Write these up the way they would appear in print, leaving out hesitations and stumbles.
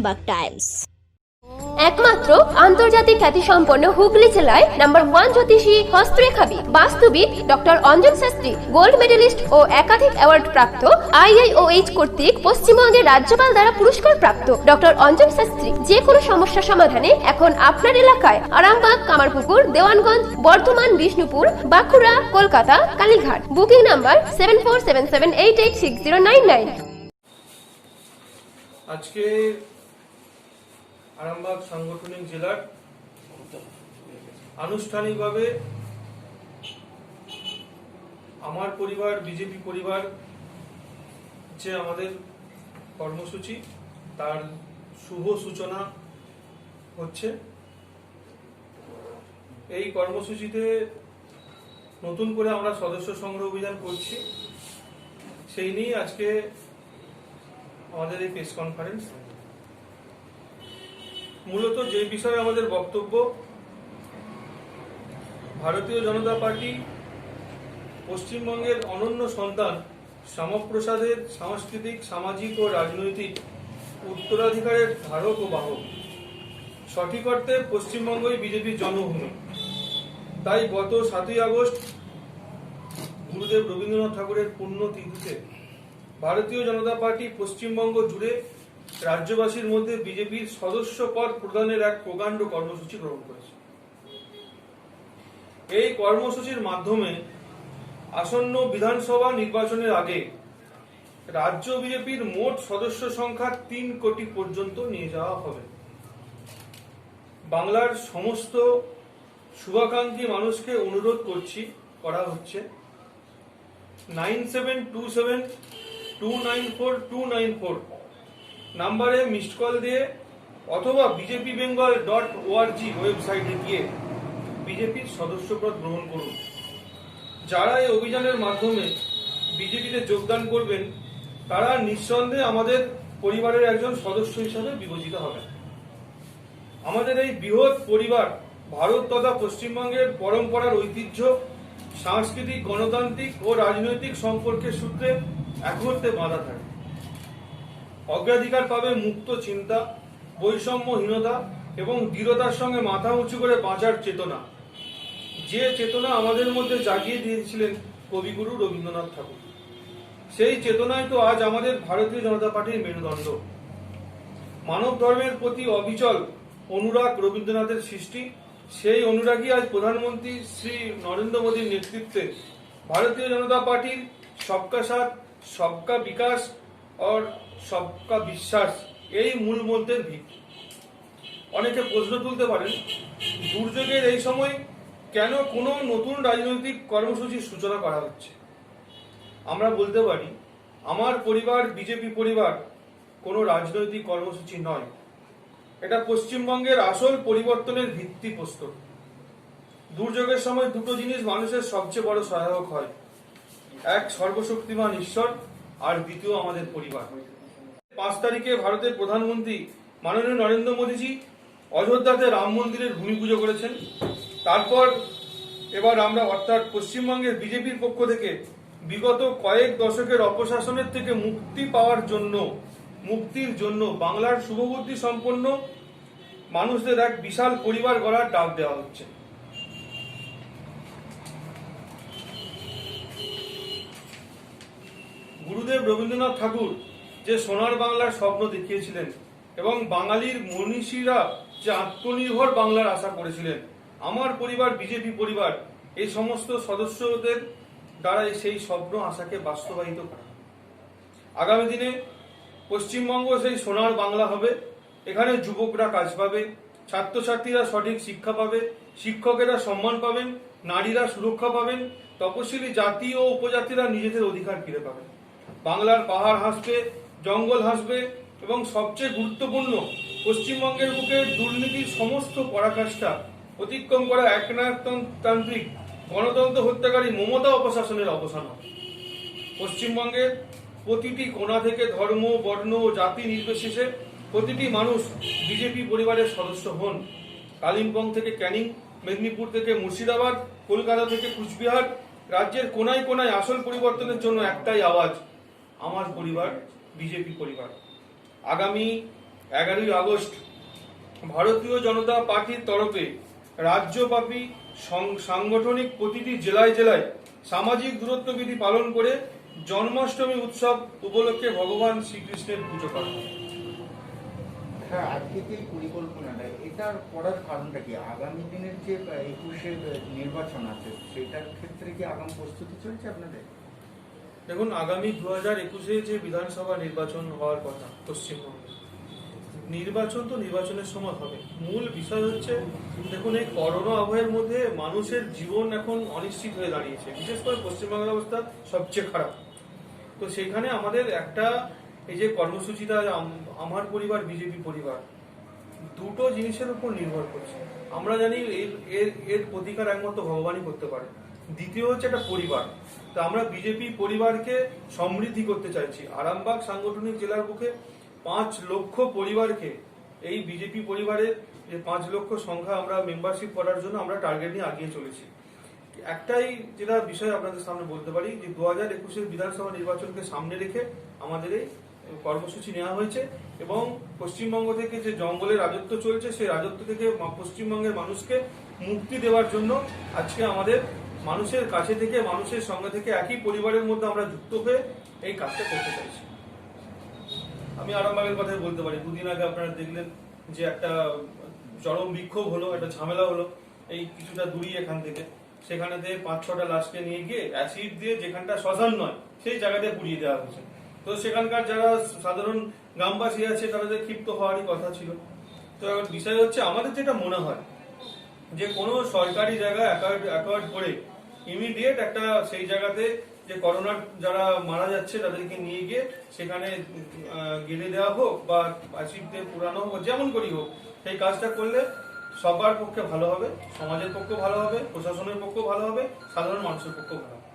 Arambagh Times. একমাত্র আন্তর্জাতিক খ্যাতিসম্পন্ন হুগলি জেলায় নাম্বার 1 জ্যোতিষী হস্তরেখাবিদ বাস্তুবিদ doctor Anjan Shastri, gold medalist ও একাধিক অ্যাওয়ার্ড প্রাপ্ত, IIOH কর্তৃক পশ্চিমবঙ্গের রাজ্যপাল দ্বারা পুরস্কার প্রাপ্ত ডক্টর অঞ্জন শাস্ত্রী যে কোনো সমস্যা সমাধানে এখন আপনার এলাকায় আরামবাগ, কামারপুকুর, দেওয়ানগঞ্জ, বর্ধমান, বিষ্ণুপুর, বাঁকুড়া, কলকাতা, কালীঘাট। Booking number 7477886099। আজকে আরামবাগ সাংগঠনিক জেলার আনুষ্ঠানিকভাবে আমার পরিবার বিজেপি পরিবার যে আমাদের কর্মসূচি তার শুভ সূচনা হচ্ছে। এই কর্মসূচিতে নতুন করে আমরা সদস্য সংগ্রহ অভিযান করছি, সেই নিয়ে আজকে আমাদের এই প্রেস কনফারেন্স। মূলত যে বিষয়ে আমাদের বক্তব্য, ভারতীয় জনতা পার্টি পশ্চিমবঙ্গের অনন্য সন্তান শ্যামাপ্রসাদের সাংস্কৃতিক, সামাজিক ও রাজনৈতিক উত্তরাধিকারের ধারক ও বাহক। সঠিক অর্থে পশ্চিমবঙ্গই বিজেপির জন্মভূমি। তাই গত 7ই আগস্ট গুরুদেব রবীন্দ্রনাথ ঠাকুরের পুণ্যতিথিতে ভারতীয় জনতা পার্টি পশ্চিমবঙ্গ জুড়ে রাজ্যবাসীর মধ্যে বিজেপির সদস্য পদ প্রদানের এক প্রকাণ্ড কর্মসূচি গ্রহণ করেছে। এই কর্মসূচির মাধ্যমে আসন্ন বিধানসভা নির্বাচনের আগে রাজ্য বিজেপির মোট সদস্য সংখ্যা 3 কোটি পর্যন্ত নিয়ে যাওয়া হবে। বাংলার সমস্ত শুভাকাঙ্ক্ষী মানুষকে অনুরোধ করা হচ্ছে 9727294294 নাম্বারে মিসড কল দিয়ে অথবা bjpbengal.org ওয়েবসাইটে গিয়ে বিজেপির সদস্যপদ গ্রহণ করুন। যারা এই অভিযানের মাধ্যমে বিজেপিতে যোগদান করবেন তারা নিঃসন্দেহে আমাদের পরিবারের একজন সদস্য হিসাবে বিবেচিত হবেন। আমাদের এই বৃহৎ পরিবার ভারত তথা পশ্চিমবঙ্গের পরম্পরার ঐতিহ্য, সাংস্কৃতিক, গণতান্ত্রিক ও রাজনৈতিক সম্পর্কের সূত্রে একত্রে বাঁধা থাকে। অগ্রাধিকার পাবে মুক্ত চিন্তা, বৈষম্যহীনতা এবং দৃঢ়তার সঙ্গে মাথা উঁচু করে বাঁচার চেতনা, যে চেতনা আমাদের মধ্যে জাগিয়ে দিয়েছিলেন কবিগুরু রবীন্দ্রনাথ ঠাকুর। সেই চেতনায় তো আজ আমাদের ভারতীয় জনতা পার্টির মেরুদণ্ড। মানব ধর্মের প্রতি অবিচল অনুরাগ রবীন্দ্রনাথের সৃষ্টি। সেই অনুরাগী আজ প্রধানমন্ত্রী শ্রী নরেন্দ্র মোদীর নেতৃত্বে ভারতীয় জনতা পার্টির সবকা সাথ, সবকা বিকাশ और সবকা বিশ্বাস এই মূল মন্ত্রের ভিত্তি। অনেকে প্রশ্ন তুলতে পারেন, দুর্যোগের এই সময় কেন কোনো নতুন রাজনৈতিক কর্মসূচির সূচনা করা হচ্ছে? আমরা বলতে পারি, আমার পরিবার বিজেপি পরিবার কোনো রাজনৈতিক কর্মসূচি নয়, এটা পশ্চিমবঙ্গের আসল পরিবর্তনের ভিত্তিপ্রস্তর। দুর্যোগের সময় দুটো জিনিস মানুষের সবচেয়ে বড় সহায়ক হয়, এক সর্বশক্তিমান ঈশ্বর আর দ্বিতীয় আমাদের পরিবার। 5 তারিখে ভারতের প্রধানমন্ত্রী মাননীয় নরেন্দ্র মোদীজি অযোধ্যাতে রাম মন্দিরের ভূমি পুজো করেছেন। তারপর এবার আমরা অর্থাৎ পশ্চিমবঙ্গের বিজেপির পক্ষ থেকে বিগত কয়েক দশকের অপশাসনের থেকে মুক্তির জন্য বাংলার শুভবুদ্ধি সম্পন্ন মানুষদের এক বিশাল পরিবার গড়ার ডাক দেওয়া হচ্ছে। গুরুদেব রবীন্দ্রনাথ ঠাকুর যে সোনার বাংলার স্বপ্ন দেখিয়েছিলেন এবং বাঙালির মনীষীরা যে আত্মনির্ভর বাংলার আশা করেছিলেন, আমার পরিবার বিজেপি পরিবার এই সমস্ত সদস্যদের দ্বারা সেই স্বপ্ন আশাকে বাস্তবায়িত করা। আগামী দিনে পশ্চিমবঙ্গ সেই সোনার বাংলা হবে। এখানে যুবকরা কাজ পাবে, ছাত্রছাত্রীরা সঠিক শিক্ষা পাবে, শিক্ষকেরা সম্মান পাবেন, নারীরা সুরক্ষা পাবেন, তপশিলি জাতি ও উপজাতিরা নিজেদের অধিকার ফিরে পাবেন। বাংলার পাহাড় হাসবে, জঙ্গল হাসবে এবং সবচেয়ে গুরুত্বপূর্ণ, পশ্চিমবঙ্গের বুকে দুর্নীতির সমস্ত পরাকাষ্ঠা অতিক্রম করা একনায়কতান্ত্রিক গণতন্ত্র হত্যাকারী মমতা অপশাসনের অবসান হবে। পশ্চিমবঙ্গের প্রতিটি কোণা থেকে ধর্ম, বর্ণ ও জাতি নির্বিশেষে প্রতিটি মানুষ বিজেপি পরিবারের সদস্য হন। কালিম্পং থেকে ক্যানিং, মেদিনীপুর থেকে মুর্শিদাবাদ, কলকাতা থেকে কুচবিহার, রাজ্যের কোনায় কোনায় আসল পরিবর্তনের জন্য একটাই আওয়াজ, আমার পরিবার বিজেপি পরিবার। আগামী 11ই আগস্ট ভারতীয় জনতা পার্টির তরফে রাজ্যব্যাপী সাংগঠনিক প্রতিটি জেলায় জেলায় সামাজিক দূরত্ববিধি পালন করে জন্মাষ্টমী উৎসব উপলক্ষে ভগবান শ্রীকৃষ্ণের পুজো করা হয়। হ্যাঁ, আজকে যে পরিকল্পনাটা এটার করার কারণটা কি? আগামী দিনের যে 21-এর নির্বাচন আছে সেটার ক্ষেত্রে কি আগাম প্রস্তুতি চলছে আপনাদের? দেখুন, আগামী 2021-এ যে বিধানসভা নির্বাচন হওয়ার কথা পশ্চিমবঙ্গে, নির্বাচন তো নির্বাচনের সময় হবে। মূল বিষয় হচ্ছে, দেখুন, এই করোনা আবহের মধ্যে মানুষের জীবন এখন অনিশ্চিত হয়ে দাঁড়িয়েছে। বিশেষ করে পশ্চিমবঙ্গের অবস্থা সবচেয়ে খারাপ। তো সেখানে আমাদের একটা এই যে কর্মসূচিটা আমার পরিবার বিজেপি পরিবার, দুটো জিনিসের উপর নির্ভর করছে। আমরা জানি এর প্রতিকার একমাত্র ভগবানই করতে পারে। দ্বিতীয় হচ্ছে একটা পরিবার। তো আমরা বিজেপি পরিবারকে সমৃদ্ধি করতে চাইছি। আরামবাগ সাংগঠনিক জেলার বুকে 5 লক্ষ পরিবারকে, এই বিজেপি পরিবারের যে 5 লক্ষ সংখ্যা আমরা মেম্বারশিপ করার জন্য আমরা টার্গেট নিয়ে আগিয়ে চলেছি। একটাই যেটা বিষয় আপনাদের সামনে বলতে পারি যে 2021-এর বিধানসভা নির্বাচনকে সামনে রেখে আমাদের এই কর্মসূচি নেওয়া হয়েছে এবং পশ্চিমবঙ্গ থেকে যে জঙ্গলের রাজত্ব চলছে সেই রাজত্ব থেকে পশ্চিমবঙ্গের মানুষকে মুক্তি দেওয়ার জন্য আজকে আমাদের মানুষের কাছে থেকে, মানুষের সঙ্গে থেকে, একই পরিবারের মধ্যে আমরা যুক্ত হয়ে এই কাজটা করতে চাইছি। আমি আরামবাগের কথাই বলতে পারি। 2 দিন আগে আপনারা দেখলেন যে একটা চরম বিক্ষোভ হলো, একটা ঝামেলা হলো এই কিছুটা দূরই এখান থেকে। সেখানেতে 5-6টা লাশকে নিয়ে গিয়ে অ্যাসিড দিয়ে, যেখানটা শ্মশান নয় সেই জায়গাতে পুড়িয়ে দেওয়া হয়েছে। তো সেখানকার যারা সাধারণ গ্রামবাসী আছে তাদের ক্ষিপ্ত হওয়ারই কথা ছিল। তো এখন বিষয় হচ্ছে, আমাদের যেটা মনে হয় যে কোনো সরকারি জায়গা অ্যাকোয়ার্ড করে ইমিডিয়েট একটা সেই জায়গাতে যে করোনার যারা মারা যাচ্ছে তাদেরকে নিয়ে গিয়ে সেখানে গেলে দেওয়া হোক বা অ্যাসিড দিয়ে পুরানো হোক, যেমন করি হোক, সেই কাজটা করলে সবার পক্ষে ভালো হবে, সমাজের পক্ষে ভালো হবে, প্রশাসনের পক্ষে ভালো হবে, সাধারণ মানুষের পক্ষে ভালো হবে।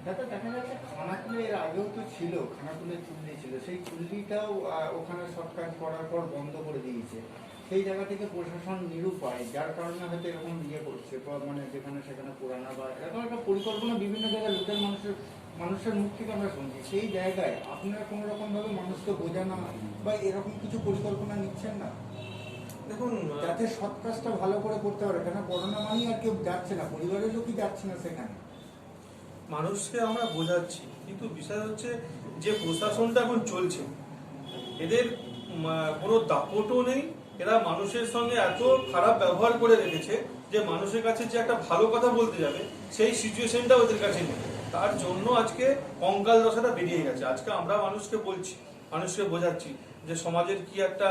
দাদা, দেখা যাচ্ছে খানাকুলে এর আগেও তো ছিল, খানাকুলে চুল্লি ছিল, সেই চুল্লিটাও ওখানে সরকার করার পর বন্ধ করে দিয়েছে। সেই জায়গা থেকে প্রশাসন নিরুপায়, যার কারণে হয়তো এরকম করছে, মানে যেখানে সেখানে পুরানা বা এরকম একটা পরিকল্পনা বিভিন্ন জায়গায় লোকের মানুষের মুখ থেকে আমরা শুনছি। সেই জায়গায় আপনারা কোনো রকম ভাবে মানুষকে বোঝানো বা এরকম কিছু পরিকল্পনা নিচ্ছেন না? দেখুন, যাতে সৎ কাজটা ভালো করে করতে পারে, কেন করোনা মানেই আর কেউ যাচ্ছে না, পরিবারের লোকই যাচ্ছে না সেখানে। মানুষকে আমরা বোঝাচ্ছি, কিন্তু বিষয় হচ্ছে যে প্রশাসনটা এখন চলছে, এদের কোনো দাপটও নেই। এরা মানুষের সঙ্গে এত খারাপ ব্যবহার করে রেখেছে যে মানুষের কাছে যে একটা ভালো কথা বলতে যাবে সেই সিচুয়েশনটা ওদের কাছে নেই। তার জন্য আজকে কঙ্কাল দশাটা বেরিয়ে গেছে। আজকে আমরা মানুষকে বলছি, মানুষকে বোঝাচ্ছি যে সমাজের কি একটা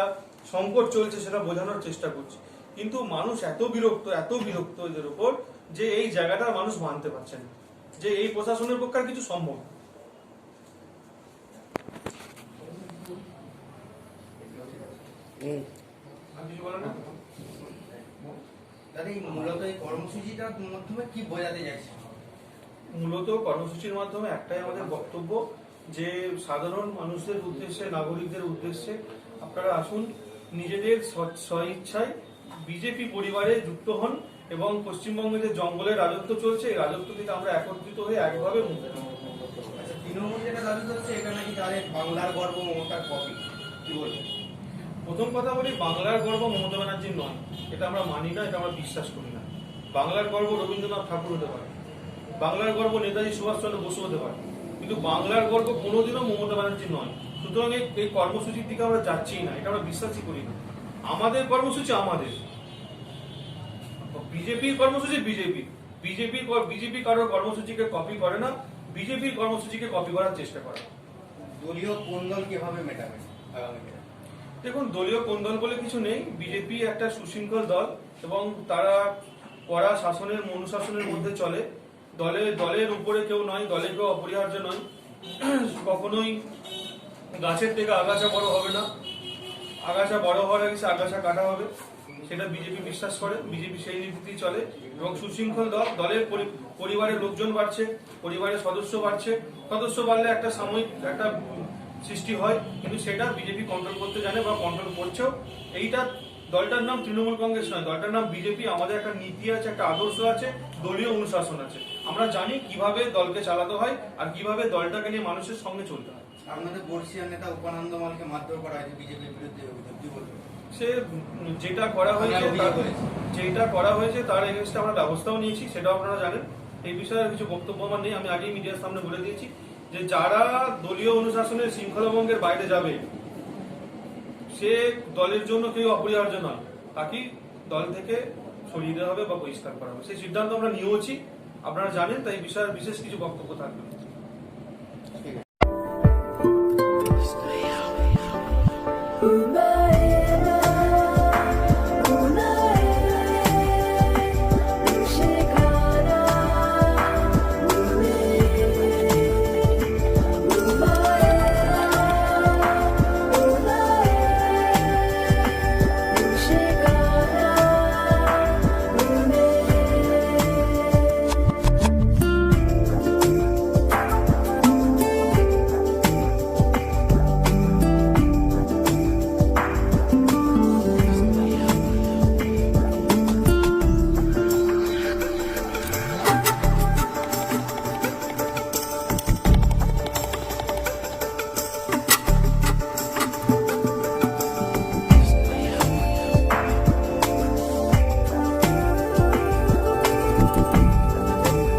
সংকট চলছে সেটা বোঝানোর চেষ্টা করছি। কিন্তু মানুষ এত বিরক্ত এদের উপর যে এই জায়গাটা মানুষ মানতে পারছে না যে এই প্রশাসনের পক্ষে আর কিছু সম্ভব। কিছু বলেন না দাদা, মূলত এই কর্মসূচিটার মাধ্যমে কি বোঝাতে চাইছে? মূলত কর্মসূচির মাধ্যমে একটাই আমাদের বক্তব্য যে সাধারণ মানুষদের উদ্দেশ্যে, নাগরিকদের উদ্দেশ্যে আপনারা আসুন, নিজেদের স্বইচ্ছায় বিজেপি পরিবারে যুক্ত হন এবং পশ্চিমবঙ্গে যে জঙ্গলের রাজত্ব চলছে এই রাজত্ব থেকে আমরা একত্রিত হয়ে একভাবে মুক্ত হব। আচ্ছা, তৃণমূল যেটা দাবি করছে এটা নাকি তাদের বাংলার গর্ব মমতার কপি, কি বলবেন? প্রথম কথা বলি, বাংলার গর্ব মমতা ব্যানার্জির নয়, এটা আমরা মানি না, এটা আমরা বিশ্বাস করি না। বাংলার গর্ব রবীন্দ্রনাথ ঠাকুর হতে পারে, বাংলার গর্ব নেতাজি সুভাষচন্দ্র বসু হতে পারে, কিন্তু বাংলার গর্ব কোনোদিনও মমতা ব্যানার্জি নয়। সুতরাং এই কর্মসূচির দিকে আমরা যাচ্ছি না, এটা আমরা বিশ্বাসই করি না। আমাদের কর্মসূচি আমাদের, বিজেপির কর্মসূচি বিজেপি কারোর কর্মসূচিকে কপি করে না, বিজেপির কর্মসূচিকে কপি করার চেষ্টা করে। দলীয় কোন্দল কিভাবে মেটাবেন আগামী দিনে? দেখুন, দলীয় কোন্দল বলে কিছু নেই। বিজেপি একটা সুশৃঙ্খল দল এবং তারা কড়া শাসনের, অনুশাসনের মধ্যে চলে। দলের উপরে কেউ নয়, দলে কেউ অপরিহার্য নয়। কখনোই গাছের থেকে আগাছা বড় হবে না, আগাছা বড় হওয়ার আগে সে আগাছা কাটা হবে, সেটা বিজেপি বিশ্বাস করে। বিজেপি সেই নীতিতেই চলে এবং সুশৃঙ্খল দলের পরিবারের লোকজন বাড়ছে, পরিবারের সদস্য বাড়ছে। সদস্য বাড়লে একটা সাময়িক একটা সৃষ্টি হয়, কিন্তু সেটা বিজেপি কন্ট্রোল করতে জানে বা কন্ট্রোল করছেও। এইটা দলটার নাম তৃণমূল কংগ্রেস নয়, দলটার নাম বিজেপি। আমাদের একটা নীতি আছে, একটা আদর্শ আছে, দলীয় অনুশাসন আছে। আমরা জানি কিভাবে দলকে চালাতে হয় আর কিভাবে দলটাকে নিয়ে মানুষের সঙ্গে চলতে হয়। আপনাদের বর্ষিয়ান নেতা উপানন্দ মালকে মারধর করা হয়েছে বিজেপির বিরুদ্ধে অভিযোগ, কি বলবেন? সে যেটা করা হয়েছে অভিযোগ হয়েছে। যেটা করা হয়েছে তার এগেনস্টে আমরা ব্যবস্থাও নিয়েছি, সেটাও আপনারা জানেন। এই বিষয়ে আর কিছু বক্তব্য আমার নেই। আমি আগেই মিডিয়ার সামনে বলে দিয়েছি যে যারা দলীয় অনুশাসনের শৃঙ্খলাভঙ্গের বাইরে যাবে, সে দলের জন্য কেউ অপরিহার্য নয়, তাকেই দল থেকে সরিয়ে দেওয়া হবে বা বহিষ্কার করা হবে। সেই সিদ্ধান্ত আমরা নিয়েওছি, আপনারা জানেন। তাই এই বিষয়ে বিশেষ কিছু বক্তব্য থাকবে না।